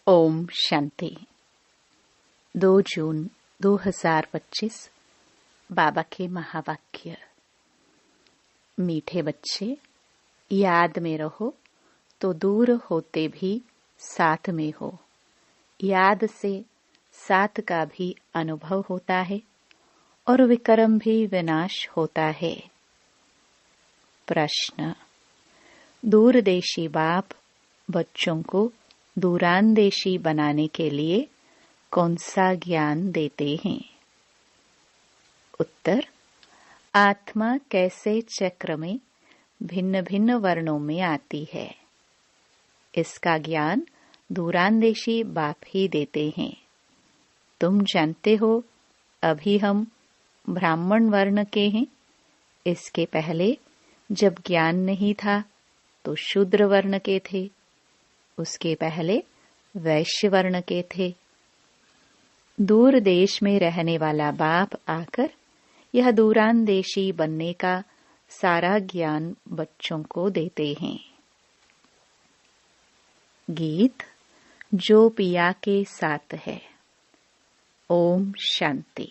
ओम शांति। 2 जून 2025 बाबा के महावाक्य। मीठे बच्चे, याद में रहो तो दूर होते भी साथ में हो। याद से साथ का भी अनुभव होता है और विक्रम भी विनाश होता है। प्रश्न। दूरदेशी बाप बच्चों को दूरांदेशी बनाने के लिए कौन सा ज्ञान देते हैं? उत्तर। आत्मा कैसे चक्र में भिन्न भिन्न वर्णों में आती है, इसका ज्ञान दूरांदेशी बाप ही देते हैं। तुम जानते हो, अभी हम ब्राह्मण वर्ण के हैं। इसके पहले जब ज्ञान नहीं था तो शूद्र वर्ण के थे, उसके पहले वैश्य वर्ण के थे। दूर देश में रहने वाला बाप आकर यह दूरांदेशी बनने का सारा ज्ञान बच्चों को देते हैं। गीत जो पिया के साथ है। ओम शांति।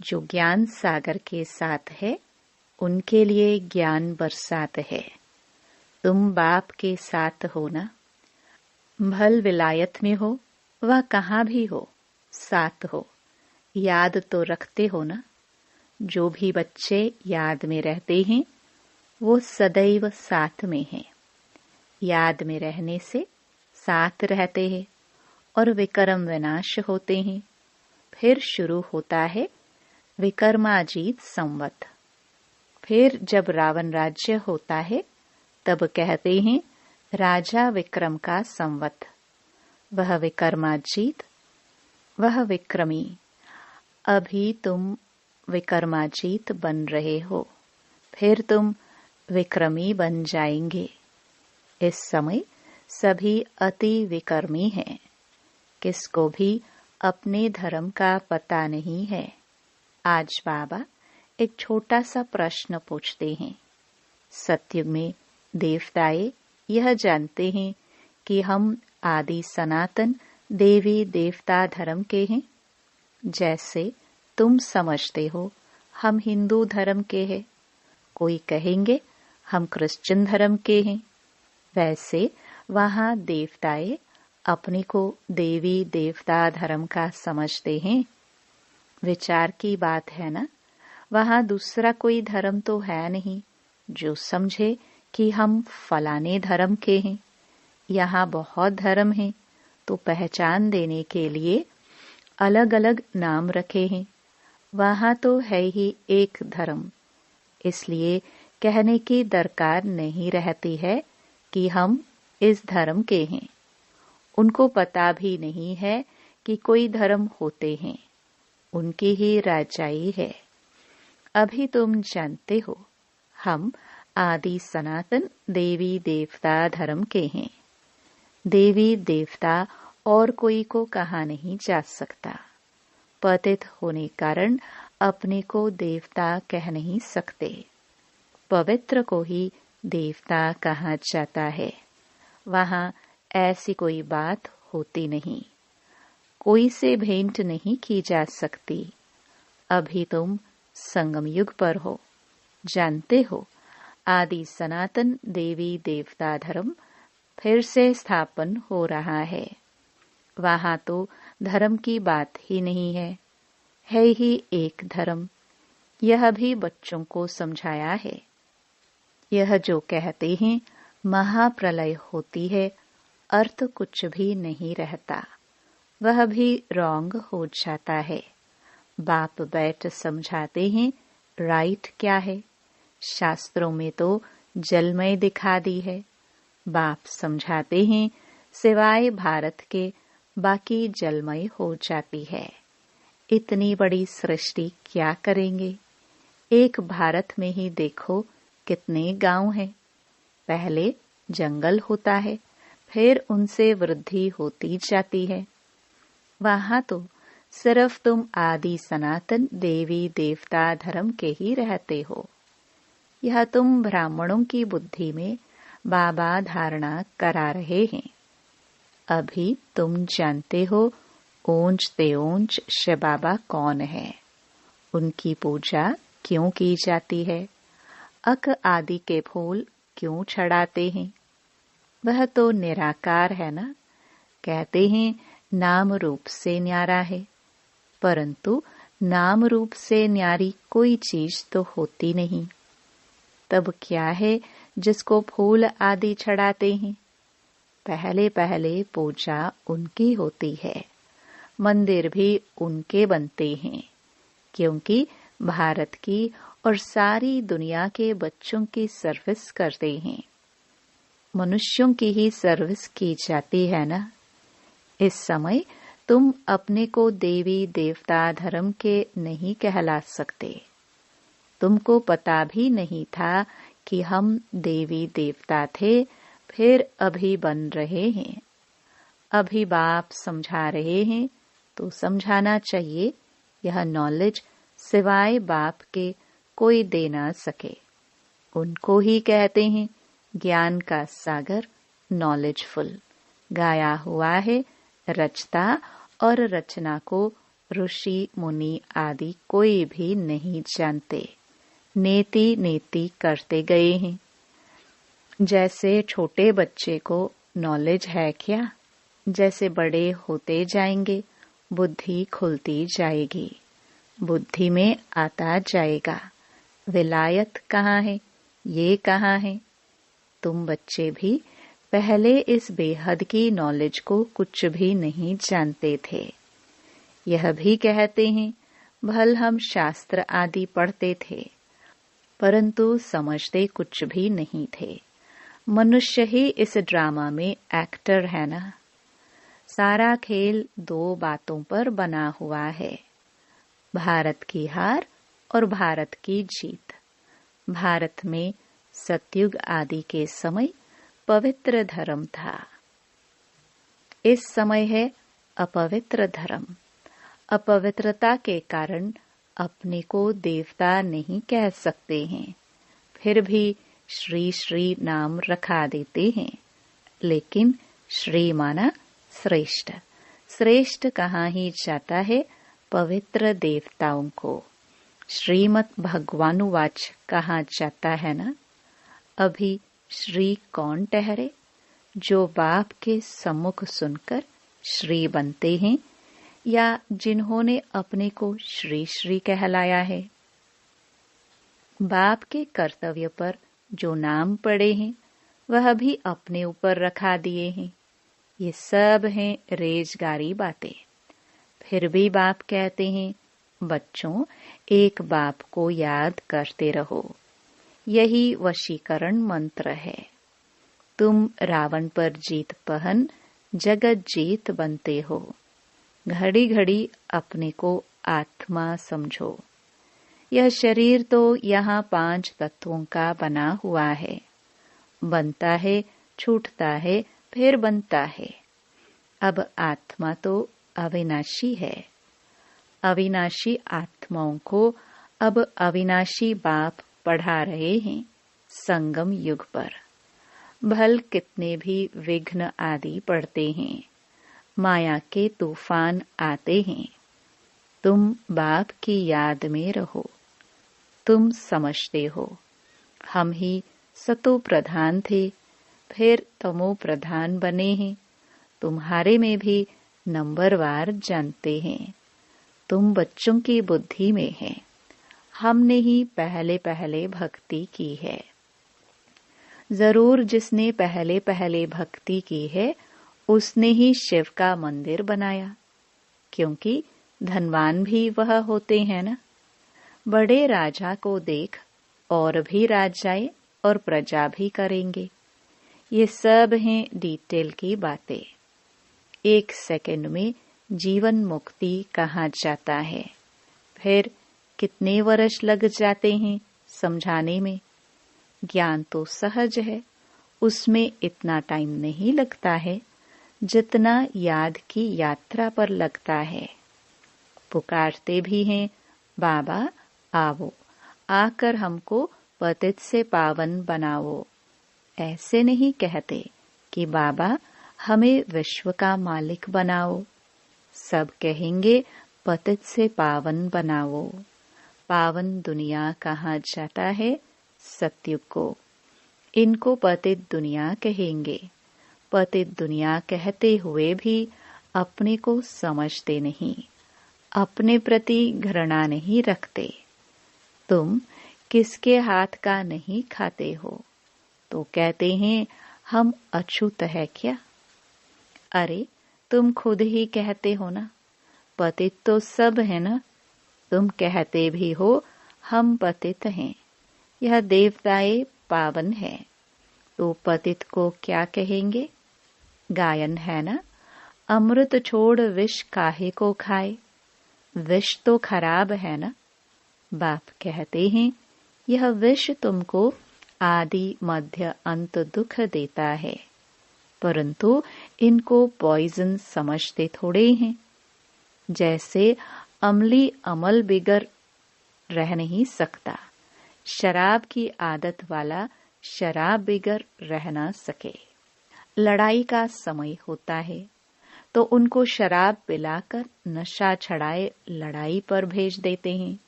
जो ज्ञान सागर के साथ है उनके लिए ज्ञान बरसात है। तुम बाप के साथ हो ना, भल विलायत में हो व कहाँ भी हो, साथ हो। याद तो रखते हो ना। जो भी बच्चे याद में रहते हैं वो सदैव साथ में हैं। याद में रहने से साथ रहते हैं और विक्रम विनाश होते हैं। फिर शुरू होता है विक्रमाजीत संवत। फिर जब रावण राज्य होता है तब कहते हैं राजा विक्रम का संवत। वह विक्रमाजीत, वह विक्रमी। अभी तुम विक्रमाजीत बन रहे हो, फिर तुम विक्रमी बन जाएंगे। इस समय सभी अति विक्रमी हैं। किसको भी अपने धर्म का पता नहीं है। आज बाबा एक छोटा सा प्रश्न पूछते हैं। सत्युग में देवताए यह जानते हैं कि हम आदि सनातन देवी देवता धर्म के हैं। जैसे तुम समझते हो हम हिंदू धर्म के हैं, कोई कहेंगे हम क्रिश्चियन धर्म के हैं। वैसे वहाँ देवताए अपने को देवी देवता धर्म का समझते हैं। विचार की बात है ना। वहाँ दूसरा कोई धर्म तो है नहीं जो समझे कि हम फलाने धर्म के हैं। यहाँ बहुत धर्म हैं, तो पहचान देने के लिए अलग अलग नाम रखे हैं। वहाँ तो है ही एक धर्म, इसलिए कहने की दरकार नहीं रहती है कि हम इस धर्म के हैं। उनको पता भी नहीं है कि कोई धर्म होते हैं, उनकी ही राजाई है। अभी तुम जानते हो हम आदि सनातन देवी देवता धर्म के हैं। देवी देवता और कोई को कहा नहीं जा सकता। पतित होने कारण अपने को देवता कह नहीं सकते। पवित्र को ही देवता कहा जाता है। वहाँ ऐसी कोई बात होती नहीं, कोई से भेंट नहीं की जा सकती। अभी तुम संगम युग पर हो। जानते हो आदि सनातन देवी देवता धर्म फिर से स्थापन हो रहा है। वहाँ तो धर्म की बात ही नहीं है ही एक धर्म। यह भी बच्चों को समझाया है। यह जो कहते हैं महाप्रलय होती है, अर्थ कुछ भी नहीं रहता, वह भी रॉन्ग हो जाता है। बाप बैठ समझाते हैं राइट क्या है। शास्त्रों में तो जलमय दिखा दी है। बाप समझाते हैं सिवाय भारत के बाकी जलमय हो जाती है। इतनी बड़ी सृष्टि क्या करेंगे। एक भारत में ही देखो कितने गांव हैं। पहले जंगल होता है, फिर उनसे वृद्धि होती जाती है। वहाँ तो सिर्फ तुम आदि सनातन देवी देवता धर्म के ही रहते हो। यह तुम ब्राह्मणों की बुद्धि में बाबा धारणा करा रहे हैं। अभी तुम जानते हो ओंच तेओंच शिव बाबा कौन है, उनकी पूजा क्यों की जाती है, अक आदि के फूल क्यों चढ़ाते हैं। वह तो निराकार है ना। कहते हैं नाम रूप से न्यारा है, परंतु नाम रूप से न्यारी कोई चीज तो होती नहीं। तब क्या है जिसको फूल आदि चढ़ाते हैं। पहले पहले पूजा उनकी होती है, मंदिर भी उनके बनते हैं, क्योंकि भारत की और सारी दुनिया के बच्चों की सर्विस करते हैं। मनुष्यों की ही सर्विस की जाती है ना। इस समय तुम अपने को देवी देवता धर्म के नहीं कहला सकते। तुमको पता भी नहीं था कि हम देवी देवता थे, फिर अभी बन रहे हैं। अभी बाप समझा रहे हैं तो समझाना चाहिए। यह नॉलेज सिवाय बाप के कोई दे ना सके। उनको ही कहते हैं ज्ञान का सागर, नॉलेजफुल। गाया हुआ है रचता और रचना को ऋषि मुनि आदि कोई भी नहीं जानते, नेति नेति करते गए हैं। जैसे छोटे बच्चे को नॉलेज है क्या, जैसे बड़े होते जाएंगे बुद्धि खुलती जाएगी, बुद्धि में आता जाएगा विलायत कहाँ है, ये कहाँ है। तुम बच्चे भी पहले इस बेहद की नॉलेज को कुछ भी नहीं जानते थे। यह भी कहते हैं भल हम शास्त्र आदि पढ़ते थे, परंतु समझते कुछ भी नहीं थे। मनुष्य ही इस ड्रामा में एक्टर है ना। सारा खेल दो बातों पर बना हुआ है, भारत की हार और भारत की जीत। भारत में सतयुग आदि के समय पवित्र धर्म था, इस समय है अपवित्र धर्म। अपवित्रता के कारण अपने को देवता नहीं कह सकते हैं, फिर भी श्री श्री नाम रखा देते हैं। लेकिन श्री माना श्रेष्ठ, श्रेष्ठ कहाँ ही जाता है पवित्र देवताओं को। श्रीमद् भगवानुवाच कहा जाता है ना। अभी श्री कौन ठहरे, जो बाप के सम्मुख सुनकर श्री बनते हैं या जिन्होंने अपने को श्री श्री कहलाया है। बाप के कर्तव्य पर जो नाम पड़े हैं वह भी अपने ऊपर रखा दिए हैं। ये सब हैं रेजगारी बातें। फिर भी बाप कहते हैं बच्चों एक बाप को याद करते रहो, यही वशीकरण मंत्र है। तुम रावण पर जीत पहन जगत जीत बनते हो। घड़ी घड़ी अपने को आत्मा समझो। यह शरीर तो यहाँ 5 तत्वों का बना हुआ है, बनता है, छूटता है, फिर बनता है। अब आत्मा तो अविनाशी है। अविनाशी आत्माओं को अब अविनाशी बाप पढ़ा रहे हैं संगम युग पर। भल कितने भी विघ्न आदि पड़ते हैं, माया के तूफान आते हैं, तुम बाप की याद में रहो। तुम समझते हो हम ही सतो प्रधान थे, फिर तमो प्रधान बने हैं। तुम्हारे में भी नंबरवार जानते हैं। तुम बच्चों की बुद्धि में है, हमने ही पहले पहले भक्ति की है। जरूर जिसने पहले पहले भक्ति की है उसने ही शिव का मंदिर बनाया, क्योंकि धनवान भी वह होते हैं ना। बड़े राजा को देख और भी राजाएं और प्रजा भी करेंगे। ये सब हैं डिटेल की बातें। 1 सेकंड में जीवन मुक्ति कहा जाता है, फिर कितने वर्ष लग जाते हैं समझाने में। ज्ञान तो सहज है, उसमें इतना टाइम नहीं लगता है जितना याद की यात्रा पर लगता है। पुकारते भी हैं बाबा आओ, आकर हमको पतित से पावन बनाओ। ऐसे नहीं कहते कि बाबा हमें विश्व का मालिक बनाओ। सब कहेंगे पतित से पावन बनाओ। पावन दुनिया कहा जाता है? सतयुग को। इनको पतित दुनिया कहेंगे। पतित दुनिया कहते हुए भी अपने को समझते नहीं, अपने प्रति घृणा नहीं रखते। तुम किसके हाथ का नहीं खाते हो तो कहते हैं हम अछूत है क्या? अरे तुम खुद ही कहते हो ना, पतित तो सब है ना। तुम कहते भी हो हम पतित हैं, यह देवताएं पावन है, तो पतित को क्या कहेंगे? गायन है ना, अमृत छोड़ विष काहे को खाए। विष तो खराब है ना। बाप कहते हैं यह विष तुमको आदि मध्य अंत दुख देता है, परंतु इनको पॉइजन समझते थोड़े हैं। जैसे अमली अमल बिगर रह नहीं सकता, शराब की आदत वाला शराब बिगर रह ना सके। लड़ाई का समय होता है तो उनको शराब पिलाकर नशा छड़ाए लड़ाई पर भेज देते हैं।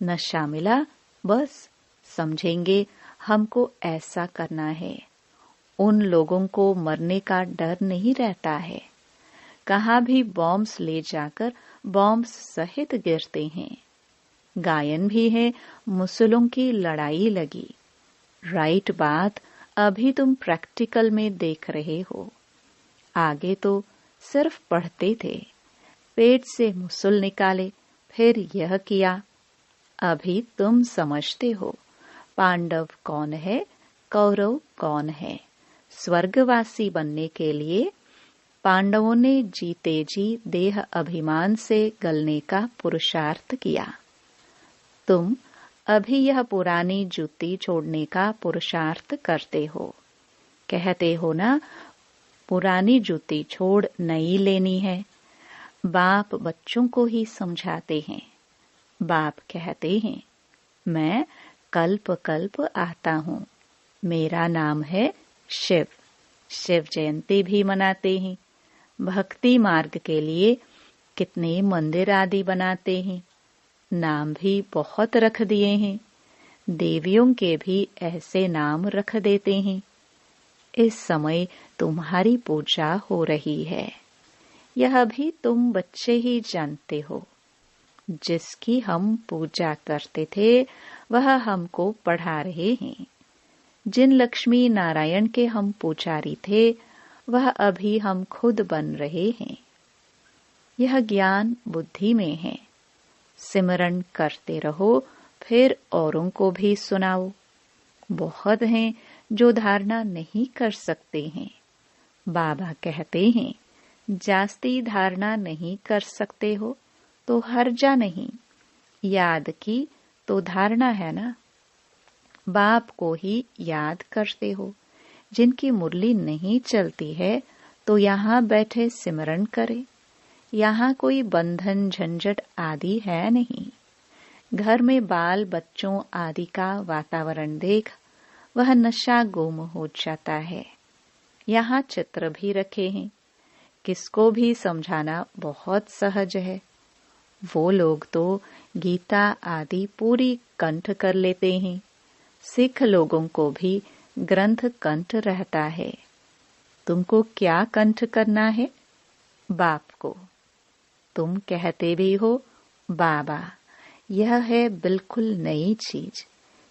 नशा मिला बस समझेंगे हमको ऐसा करना है। उन लोगों को मरने का डर नहीं रहता है। कहाँ भी बॉम्ब्स ले जाकर बॉम्ब्स सहित गिरते हैं। गायन भी है, मुसलों की लड़ाई लगी। राइट बात अभी तुम प्रैक्टिकल में देख रहे हो। आगे तो सिर्फ पढ़ते थे, पेट से मुसल निकाले, फिर यह किया। अभी तुम समझते हो पांडव कौन है, कौरव कौन है। स्वर्गवासी बनने के लिए पांडवों ने जीते जी देह अभिमान से गलने का पुरुषार्थ किया। तुम अभी यह पुरानी जूती छोड़ने का पुरुषार्थ करते हो। कहते हो ना पुरानी जूती छोड़ नई लेनी है। बाप बच्चों को ही समझाते हैं। बाप कहते हैं मैं कल्प कल्प आता हूँ, मेरा नाम है शिव। शिव जयंती भी मनाते हैं। भक्ति मार्ग के लिए कितने मंदिर आदि बनाते हैं, नाम भी बहुत रख दिए हैं। देवियों के भी ऐसे नाम रख देते हैं। इस समय तुम्हारी पूजा हो रही है, यह भी तुम बच्चे ही जानते हो। जिसकी हम पूजा करते थे वह हमको पढ़ा रहे हैं। जिन लक्ष्मी नारायण के हम पुजारी थे वह अभी हम खुद बन रहे हैं। यह ज्ञान बुद्धि में है। सिमरन करते रहो, फिर औरों को भी सुनाओ। बहुत हैं जो धारणा नहीं कर सकते हैं। बाबा कहते हैं जास्ती धारणा नहीं कर सकते हो तो हर्जा नहीं, याद की तो धारणा है ना। बाप को ही याद करते हो। जिनकी मुरली नहीं चलती है तो यहाँ बैठे सिमरन करे। यहाँ कोई बंधन झंझट आदि है नहीं। घर में बाल बच्चों आदि का वातावरण देख वह नशा गुम हो जाता है। यहाँ चित्र भी रखे हैं, किसको भी समझाना बहुत सहज है। वो लोग तो गीता आदि पूरी कंठ कर लेते हैं। सिख लोगों को भी ग्रंथ कंठ रहता है। तुमको क्या कंठ करना है? बाप को। तुम कहते भी हो बाबा, यह है बिल्कुल नई चीज।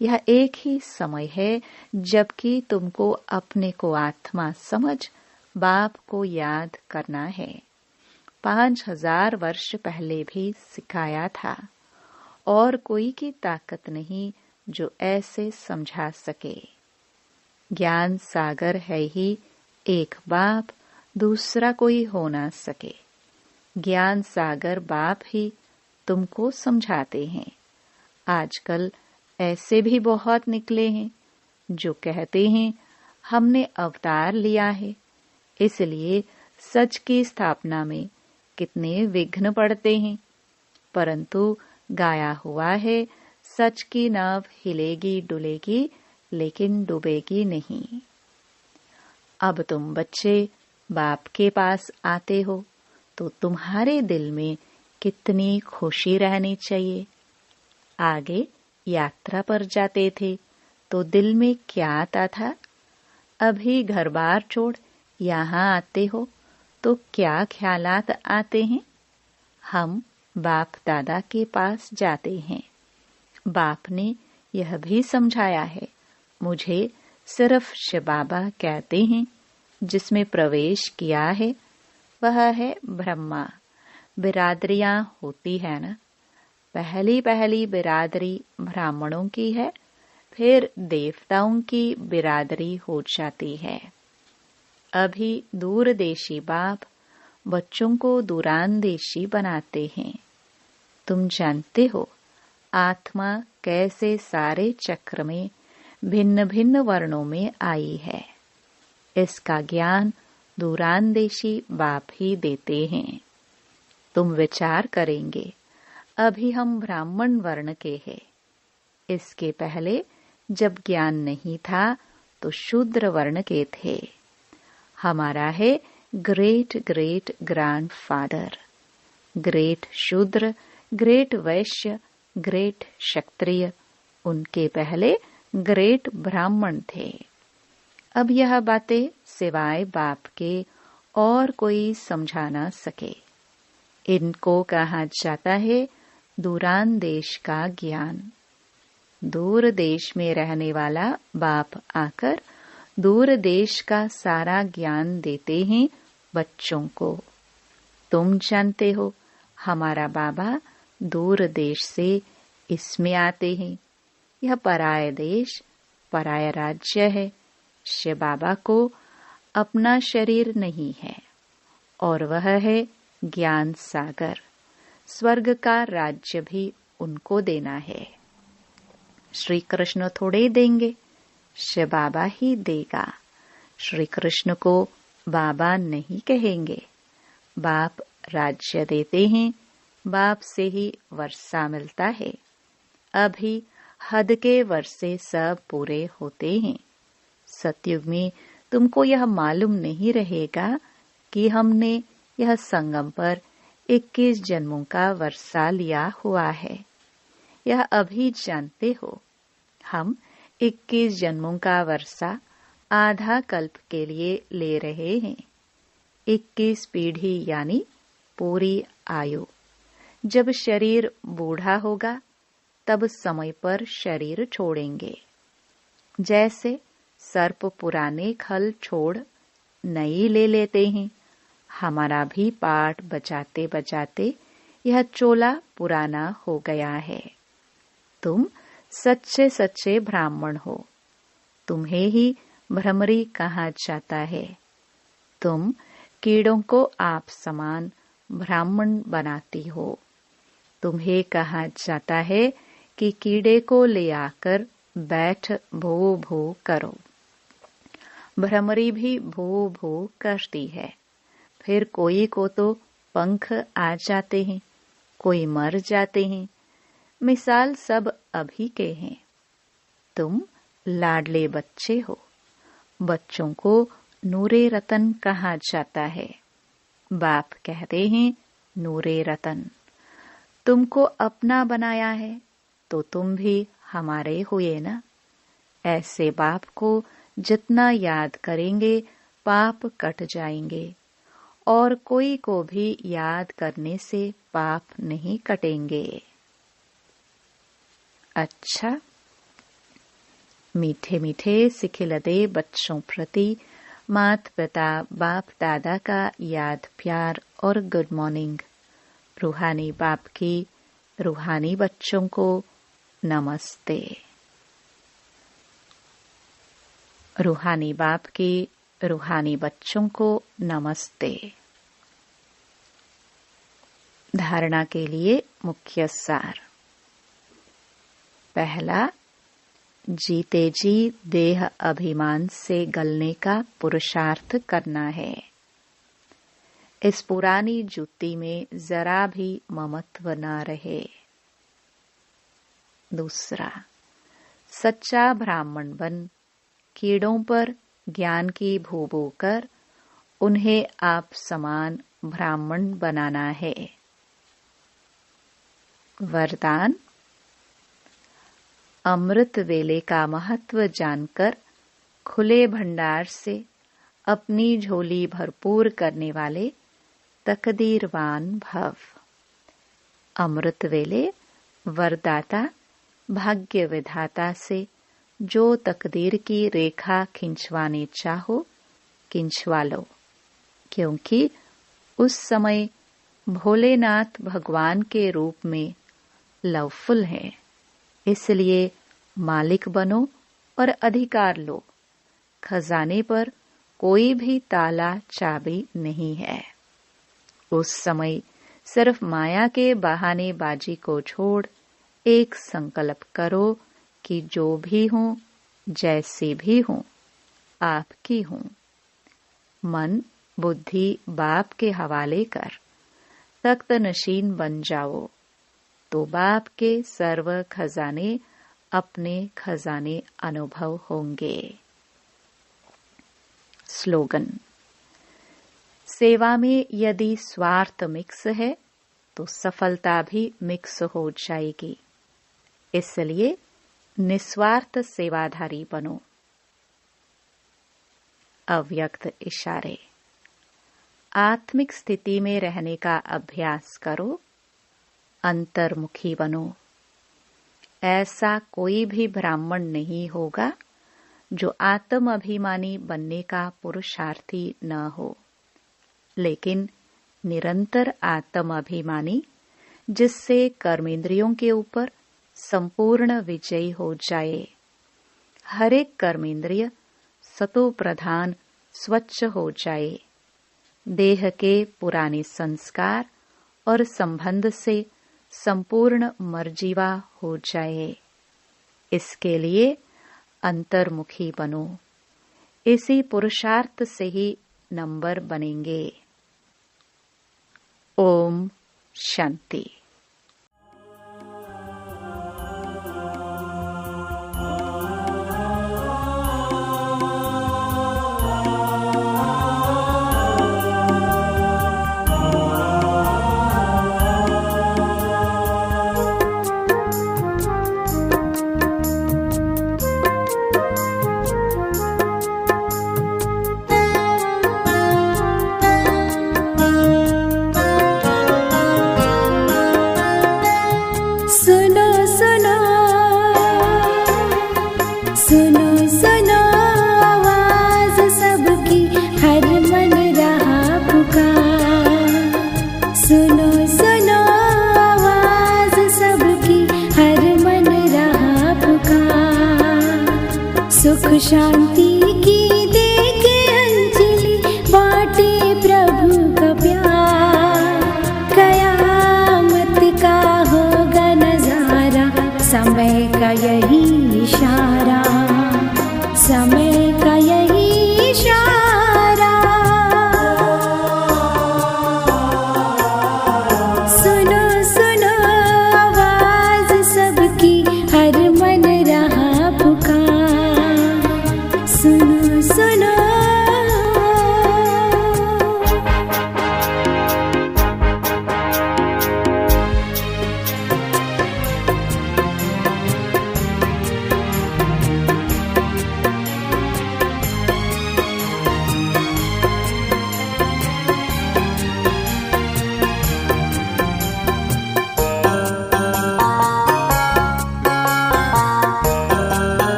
यह एक ही समय है जबकि तुमको अपने को आत्मा समझ बाप को याद करना है। 5000 वर्ष पहले भी सिखाया था, और कोई की ताकत नहीं जो ऐसे समझा सके। ज्ञान सागर है ही एक बाप, दूसरा कोई हो ना सके। ज्ञान सागर बाप ही तुमको समझाते हैं। आजकल ऐसे भी बहुत निकले हैं जो कहते हैं हमने अवतार लिया है, इसलिए सच की स्थापना में कितने विघ्न पड़ते हैं। परंतु गाया हुआ है सच की नाव हिलेगी डुलेगी लेकिन डूबेगी नहीं। अब तुम बच्चे बाप के पास आते हो तो तुम्हारे दिल में कितनी खुशी रहनी चाहिए। आगे यात्रा पर जाते थे तो दिल में क्या आता था। अभी घर बार छोड़ यहाँ आते हो तो क्या ख्यालात आते हैं। हम बाप दादा के पास जाते हैं। बाप ने यह भी समझाया है, मुझे सिर्फ शिव बाबा कहते हैं। जिसमें प्रवेश किया है वह है ब्रह्मा। बिरादरियां होती है ना, पहली पहली बिरादरी ब्राह्मणों की है, फिर देवताओं की बिरादरी हो जाती है। अभी दूरदेशी बाप बच्चों को दूरानदेशी बनाते हैं। तुम जानते हो आत्मा कैसे सारे चक्र में भिन्न भिन्न वर्णों में आई है। इसका ज्ञान दूरानदेशी बाप ही देते हैं। तुम विचार करेंगे, अभी हम ब्राह्मण वर्ण के हैं। इसके पहले जब ज्ञान नहीं था तो शूद्र वर्ण के थे। हमारा है ग्रेट ग्रेट ग्रैंडफादर, ग्रेट शूद्र, ग्रेट वैश्य, ग्रेट क्षत्रिय, उनके पहले ग्रेट ब्राह्मण थे। अब यह बातें सिवाय बाप के और कोई समझा ना सके। इनको कहा जाता है दूरान देश का ज्ञान। दूर देश में रहने वाला बाप आकर दूर देश का सारा ज्ञान देते हैं बच्चों को। तुम जानते हो हमारा बाबा दूर देश से इसमें आते हैं। यह पराया देश, पराया राज्य है। शिव बाबा को अपना शरीर नहीं है और वह है ज्ञान सागर। स्वर्ग का राज्य भी उनको देना है। श्री कृष्ण थोड़े देंगे, शिव बाबा ही देगा। श्री कृष्ण को बाबा नहीं कहेंगे। बाप राज्य देते हैं, बाप से ही वर्षा मिलता है। अभी हद के वर्षे सब पूरे होते हैं। सतयुग में तुमको यह मालूम नहीं रहेगा कि हमने यह संगम पर 21 जन्मों का वर्षा लिया हुआ है। यह अभी जानते हो। हम 21 जन्मों का वर्षा आधा कल्प के लिए ले रहे हैं। 21 पीढ़ी यानी पूरी आयु। जब शरीर बूढ़ा होगा तब समय पर शरीर छोड़ेंगे। जैसे सर्प पुराने खल छोड़ नई ले लेते हैं, हमारा भी पाठ बजाते बजाते यह चोला पुराना हो गया है। तुम सच्चे सच्चे ब्राह्मण हो। तुम्हें ही भ्रमरी कहा जाता है। तुम कीड़ों को आप समान ब्राह्मण बनाती हो। तुम्हें कहा जाता है कि कीड़े को ले आकर बैठ भो भो करो। भ्रमरी भी भो भो करती है। फिर कोई को तो पंख आ जाते हैं, कोई मर जाते हैं। मिसाल सब अभी के हैं। तुम लाडले बच्चे हो। बच्चों को नूरे रतन कहा जाता है। बाप कहते हैं नूरे रतन। तुमको अपना बनाया है तो तुम भी हमारे हुए ना। ऐसे बाप को जितना याद करेंगे पाप कट जाएंगे और कोई को भी याद करने से पाप नहीं कटेंगे। अच्छा, मीठे मीठे सिखिलदे बच्चों प्रति माता पिता बाप दादा का याद प्यार और गुड मॉर्निंग। रूहानी बाप की रूहानी बच्चों को नमस्ते। रूहानी बाप की रूहानी बच्चों को नमस्ते। धारणा के लिए मुख्य सार। पहला, जीते जी देह अभिमान से गलने का पुरुषार्थ करना है। इस पुरानी जूती में जरा भी ममत्व न रहे। दूसरा, सच्चा ब्राह्मण बन कीड़ों पर ज्ञान की भू कर उन्हें आप समान ब्राह्मण बनाना है। वरदान। अमृत वेले का महत्व जानकर खुले भंडार से अपनी झोली भरपूर करने वाले तकदीरवान भव। अमृत वेले वरदाता भाग्य विधाता से जो तकदीर की रेखा खिंचवाने चाहो खिंचवा लो, क्योंकि उस समय भोलेनाथ भगवान के रूप में लवफुल है। इसलिए मालिक बनो और अधिकार लो। खजाने पर कोई भी ताला चाबी नहीं है। उस समय सिर्फ माया के बहानेबाजी को छोड़ एक संकल्प करो कि जो भी हूँ, जैसे भी हूँ, आपकी हूँ। मन बुद्धि बाप के हवाले कर तख्त नशीन बन जाओ, तो बाप के सर्व खजाने अपने खजाने अनुभव होंगे। स्लोगन। सेवा में यदि स्वार्थ मिक्स है तो सफलता भी मिक्स हो जाएगी। इसलिए निस्वार्थ सेवाधारी बनो। अव्यक्त इशारे। आत्मिक स्थिति में रहने का अभ्यास करो। अंतर्मुखी बनो। ऐसा कोई भी ब्राह्मण नहीं होगा जो आत्म अभिमानी बनने का पुरुषार्थी न हो, लेकिन निरंतर आत्म अभिमानी, जिससे कर्मेंद्रियों के ऊपर संपूर्ण विजयी हो जाए। हर एक कर्मेंद्रिय सतो प्रधान स्वच्छ हो जाए। देह के पुराने संस्कार और संबंध से संपूर्ण मर्जीवा हो जाए। इसके लिए अंतर्मुखी बनो। इसी पुरुषार्थ से ही नंबर बनेंगे। ओम शांति।